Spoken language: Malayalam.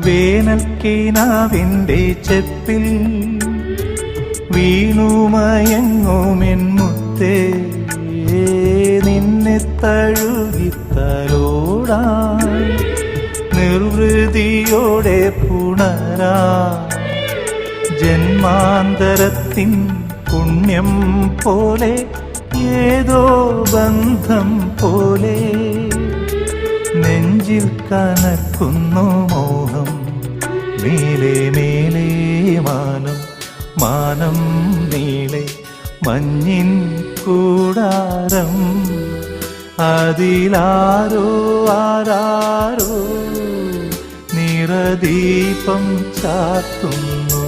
വേനൽക്കിനാവിൻ്റെ ചെപ്പിൽ വീണുമയങ്ങുമെൻ മുത്തേ, നിന്നെ തഴുകിത്തലോടാൻ നിർവൃതിയോടെ പുണരാ ജന്മാന്തരത്തിൻ പുണ്യം പോലെ ഏതോ ബന്ധം പോലെ നെഞ്ചിൽ കനക്കുന്നു മോഹം. മേലെ മേലെ മാനം, മാനം നീളെ മഞ്ഞിൻ കൂടാരം, അതിലാരോ ആരാരോ നിറദീപം ചാർത്തുന്നു.